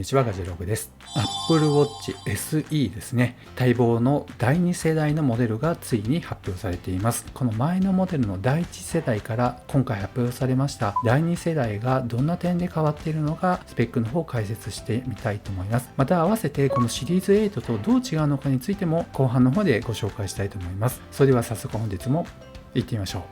にちは、ガジェログです。Apple Watch SE ですね。待望の第2世代のモデルがついに発表されています。この前のモデルの第1世代から今回発表されました第2世代がどんな点で変わっているのか、スペックの方を解説してみたいと思います。また合わせてこのシリーズ8とどう違うのかについても後半の方でご紹介したいと思います。それでは早速本日も行ってみましょう。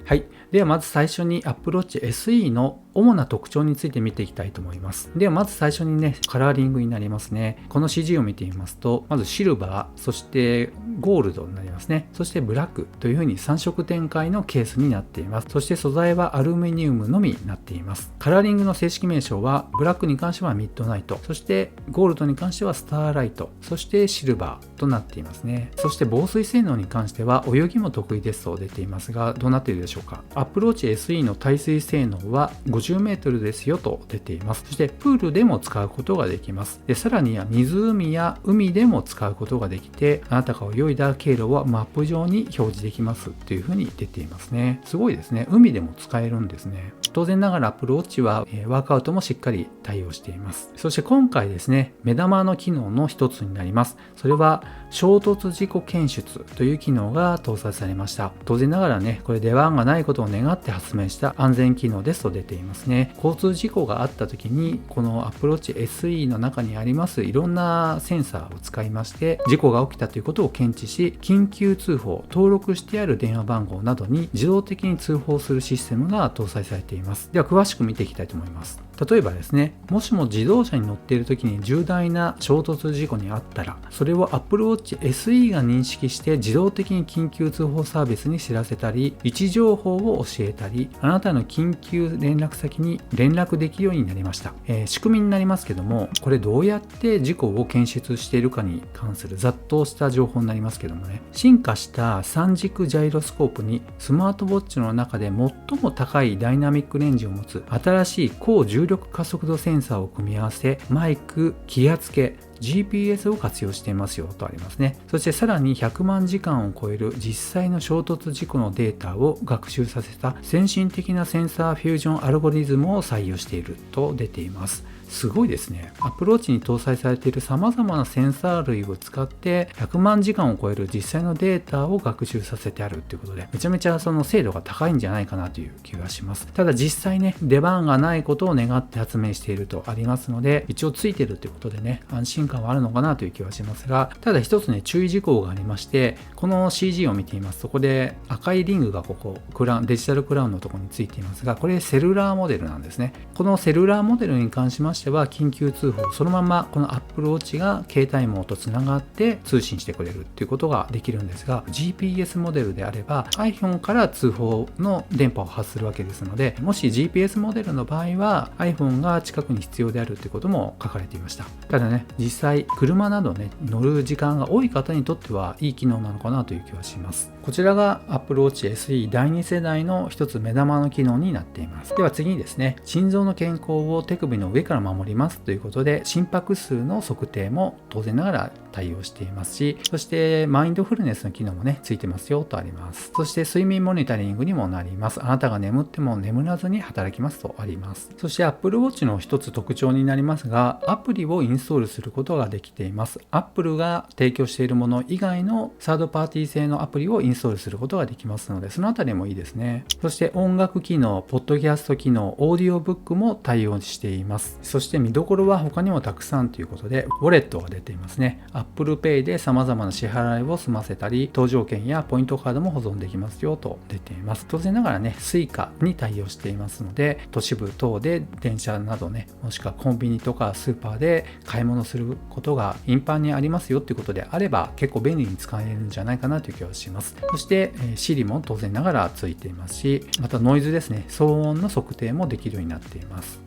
はい。ではまず最初に Apple Watch SE の主な特徴について見ていきたいと思います。ではまず最初にね、カラーリングになりますね。この CG を見てみますと、まずシルバー、そしてゴールドになりますね。そしてブラックというふうに3色展開のケースになっています。そして素材はアルミニウムのみになっています。カラーリングの正式名称は、ブラックに関してはミッドナイト、そしてゴールドに関してはスターライト、そしてシルバーとなっていますね。そして防水性能に関しては泳ぎも得意ですと出ていますが、どうなっているでしょうか。Apple Watch SE の耐水性能は50メートルですよと出ています。そしてプールでも使うことができます。で、さらには湖や海でも使うことができて、あなたが泳いだ経路はマップ上に表示できますというふうに出ていますね。すごいですね。海でも使えるんですね。当然ながら Apple Watch はワークアウトもしっかり対応しています。そして今回ですね、目玉の機能の一つになります。それは衝突事故検出という機能が搭載されました。当然ながらね、これ出番がないことを願って発明した安全機能ですと出ていますね。交通事故があった時に、この Apple Watch SE の中にありますいろんなセンサーを使いまして、事故が起きたということを検知し、緊急通報、登録してある電話番号などに自動的に通報するシステムが搭載されています。では詳しく見ていきたいと思います。例えばですね、もしも自動車に乗っている時に重大な衝突事故にあったら、それを Apple Watch SE が認識して自動的に緊急通報サービスに知らせたり、位置情報を教えたり、あなたの緊急連絡先に連絡できるようになりました。仕組みになりますけども、これどうやって事故を検出しているかに関するざっとした情報になりますけどもね、進化した3軸ジャイロスコープにスマートウォッチの中で最も高いダイナミックレンジを持つ新しい高重力加速度センサーを組み合わせ、マイク、気圧計、GPS を活用していますよとありますね。そしてさらに100万時間を超える実際の衝突事故のデータを学習させた先進的なセンサーフュージョンアルゴリズムを採用していると出ています。すごいですね。Apple Watchに搭載されている様々なセンサー類を使って100万時間を超える実際のデータを学習させてあるということで、めちゃめちゃその精度が高いんじゃないかなという気がします。ただ実際ね、出番がないことを願って発明しているとありますので、一応ついてるということでね、安心感はあるのかなという気はしますが、ただ一つね、注意事項がありまして、この CG を見ています。そこで赤いリングがここ、デジタルクラウンのところについていますが、これセルラーモデルなんですね。このセルラーモデルに関しましては、緊急通報、そのままこの Apple Watch が携帯網とつながって通信してくれるっていうことができるんですが、 GPS モデルであれば iPhone から通報の電波を発するわけですので、もし GPS モデルの場合は iPhone が近くに必要であるということも書かれていました。ただね、実際車などね、乗る時間が多い方にとってはいい機能なのかなという気はします。こちらが Apple Watch SE 第2世代の一つ目玉の機能になっています。では次にですね、心臓の健康を手首の上から守りますということで、心拍数の測定も当然ながら対応していますし、そしてマインドフルネスの機能もね、ついてますよとあります。そして睡眠モニタリングにもなります。あなたが眠っても眠らずに働きますとあります。そして Apple Watch の一つ特徴になりますが、アプリをインストールすることができています。Apple が提供しているもの以外のサードパーティー製のアプリをインストールすることができますので、そのあたりもいいですね。そして音楽機能、ポッドキャスト機能、オーディオブックも対応しています。そして見どころは他にもたくさんということで、ウォレットが出ていますね。Apple Pay で様々な支払いを済ませたり、搭乗券やポイントカードも保存できますよと出ています。当然ながらね、Suica に対応していますので、都市部等で電車などね、もしくはコンビニとかスーパーで買い物することが頻繁にありますよということであれば、結構便利に使えるんじゃないかなという気がします。そして Siri も当然ながらついていますし、またノイズですね、騒音の測定もできるようになっています。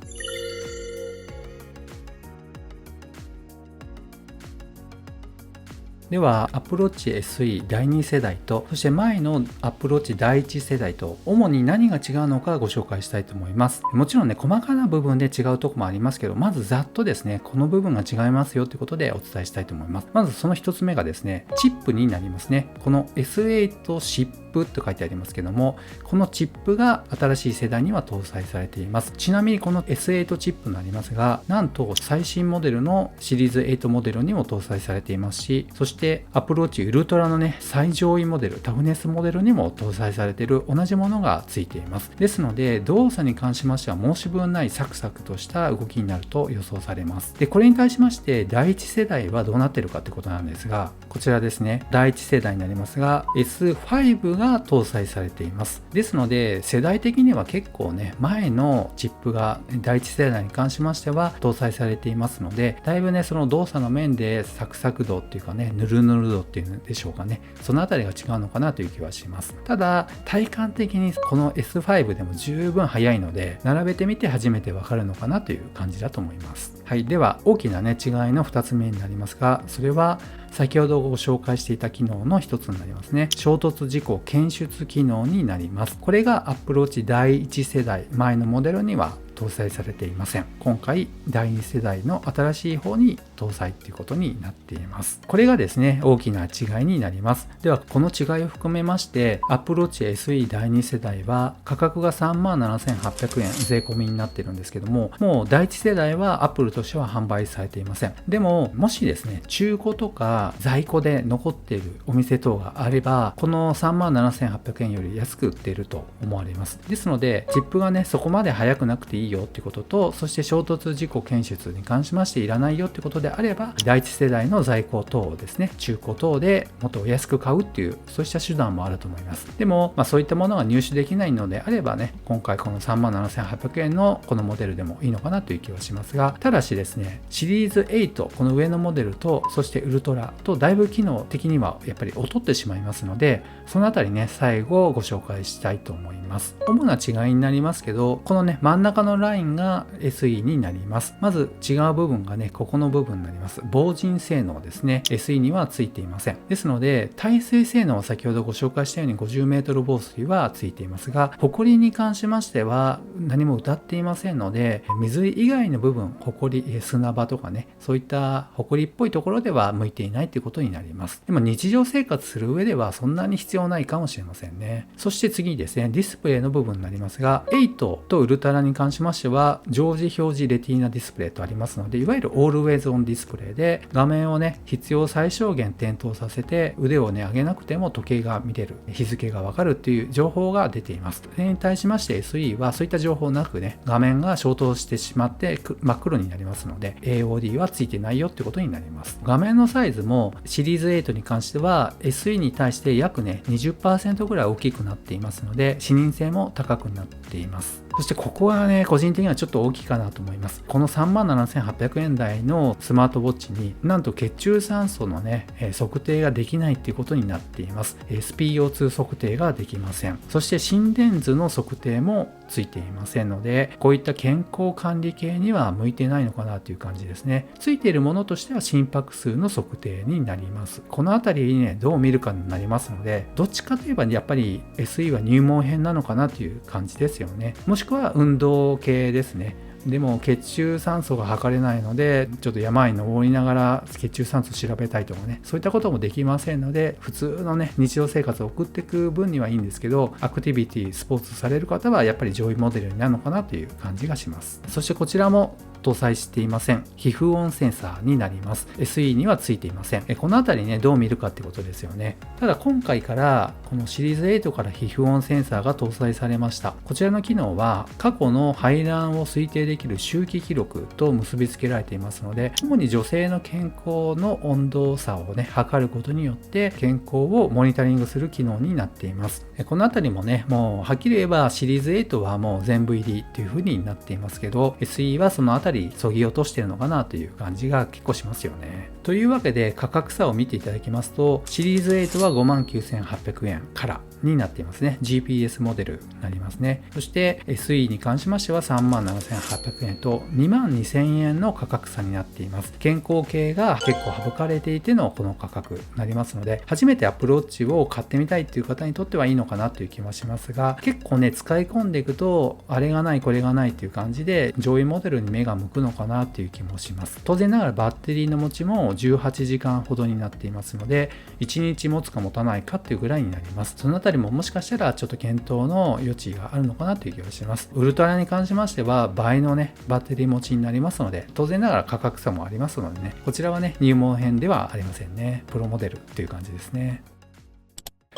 では Apple Watch SE 第2世代と、そして前の Apple Watch 第1世代と主に何が違うのかご紹介したいと思います。もちろんね、細かな部分で違うところもありますけど、まずざっとですね、この部分が違いますよということでお伝えしたいと思います。まずその一つ目がですね、チップになりますね。この S8 シップと書いてありますけども、このチップが新しい世代には搭載されています。ちなみにこの S8 チップになりますが、なんと最新モデルのシリーズ8モデルにも搭載されていますし、そして Apple Watch Ultra のね、最上位モデル、タフネスモデルにも搭載されている同じものがついています。ですので、動作に関しましては申し分ないサクサクとした動きになると予想されます。で、これに対しまして第1世代はどうなっているかということなんですが、こちらですね、第1世代になりますが S5 が搭載されています。ですので、世代的には結構ね、前のチップが第1世代に関しましては搭載されていますので、だいぶね、その動作の面でサクサク度っていうかね、ヌルヌル度っていうんでしょうかね、そのあたりが違うのかなという気はします。ただ、体感的にこの S5 でも十分速いので、並べてみて初めてわかるのかなという感じだと思います。はい、では大きなね、違いの2つ目になりますが、それは先ほどご紹介していた機能の一つになりますね。衝突事故検出機能になります。これが Apple Watch 第1世代前のモデルには搭載されていません。今回第2世代の新しい方に搭載ということになっています。これがですね、大きな違いになります。ではこの違いを含めまして Apple Watch SE 第2世代は価格が 37,800 円税込みになっているんですけども、もう第1世代は Apple としては販売されていません。でももしですね、中古とか在庫で残っているお店等があれば、この 37,800 円より安く売っていると思われます。ですのでチップがね、そこまで速くなくていいよっていうことと、そして衝突事故検出に関しましていらないよってことであれば、第一世代の在庫等をですね、中古等でもっとお安く買うっていう、そうした手段もあると思います。でも、そういったものが入手できないのであればね、今回この 37,800 円のこのモデルでもいいのかなという気はしますが、ただしですね、シリーズ8、この上のモデルと、そしてウルトラとだいぶ機能的にはやっぱり劣ってしまいますので、そのあたりね、最後ご紹介したいと思います。主な違いになりますけど、このね、真ん中のラインが SE になります。まず違う部分がね、ここの部分になります。防塵性能ですね。SE にはついていません。ですので、耐水性能は先ほどご紹介したように 50m 防水はついていますが、ホコリに関しましては何も謳っていませんので、水以外の部分、ホコリ、砂場とかね、そういったホコリっぽいところでは向いていないということになります。でも日常生活する上ではそんなに必要ないかもしれませんね。そして次にですね、ディスプレイの部分になりますが、8とウルトラに関しましては常時表示レティーナディスプレイとありますので、いわゆるオールウェイズオンディスプレイで、画面をね、必要最小限点灯させて、腕をね、上げなくても時計が見れる、日付がわかるっていう情報が出ています。それに対しまして SE はそういった情報なくね、画面が消灯してしまって真っ黒になりますので、AOD はついてないよってことになります。画面のサイズもシリーズ8に関しては SE に対して約ね、20% ぐらい大きくなっていますので、視認性も高くなっています。そしてここはね、個人的にはちょっと大きいかなと思います。この 37,800 円台のスマートウォッチになんと血中酸素のね、測定ができないっていうことになっています。SpO2 測定ができません。そして心電図の測定もついていませんので、こういった健康管理系には向いてないのかなという感じですね。ついているものとしては心拍数の測定になります。このあたりにね、どう見るかになりますので、どっちかといえばやっぱり SE は入門編なのかなという感じですよね。もしくは運動系ですね。でも血中酸素が測れないので、ちょっと山に登りながら血中酸素調べたいとかね、そういったこともできませんので、普通のね、日常生活を送っていく分にはいいんですけど、アクティビティ、スポーツされる方はやっぱり上位モデルになるのかなという感じがします。そしてこちらも搭載していません。皮膚温センサーになります。SE にはついていません。このあたりね、どう見るかってことですよね。ただ今回からこのシリーズ8から皮膚温センサーが搭載されました。こちらの機能は過去の排卵を推定できる周期記録と結びつけられていますので、主に女性の健康の温度差をね、測ることによって健康をモニタリングする機能になっています。このあたりもね、もうはっきり言えばシリーズ8はもう全部入りっていう風になっていますけど、SE はそのあたり削ぎ落としてるのかなという感じが結構しますよね。というわけで価格差を見ていただきますと、シリーズ8は 59,800 円からになっていますね。GPS モデルになりますね。そして SE に関しましては 37,800 円と 22,000 円の価格差になっています。健康系が結構省かれていてのこの価格になりますので、初めて Apple Watch を買ってみたいっていう方にとってはいいのかなという気もしますが、結構ね、使い込んでいくと、あれがないこれがないっていう感じで上位モデルに目が向くのかなっていう気もします。当然ながらバッテリーの持ちも18時間ほどになっていますので、1日持つか持たないかっていうぐらいになります。そのあたりももしかしたらちょっと検討の余地があるのかなという気がします。ウルトラに関しましては倍のね、バッテリー持ちになりますので、当然ながら価格差もありますのでね、こちらはね、入門編ではありませんね。プロモデルっていう感じですね。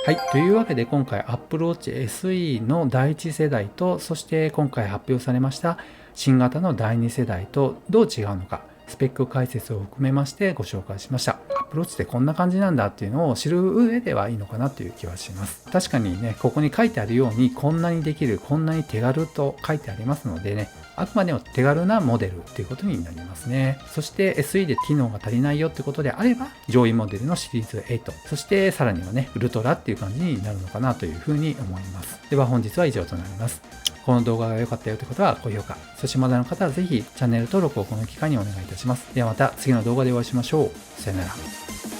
はい。というわけで今回 Apple Watch SE の第1世代と、そして今回発表されました新型の第2世代とどう違うのか、スペック解説を含めましてご紹介しました。Apple Watch ってこんな感じなんだっていうのを知る上ではいいのかなという気はします。確かにね、ここに書いてあるようにこんなにできる、こんなに手軽と書いてありますのでね、あくまでも手軽なモデルっていうことになりますね。そして SE で機能が足りないよってことであれば、上位モデルのシリーズ8、そしてさらにはね、ウルトラっていう感じになるのかなというふうに思います。では本日は以上となります。この動画が良かったよという方は高評価、そしてまだの方はぜひチャンネル登録をこの機会にお願いいたします。ではまた次の動画でお会いしましょう。さよなら。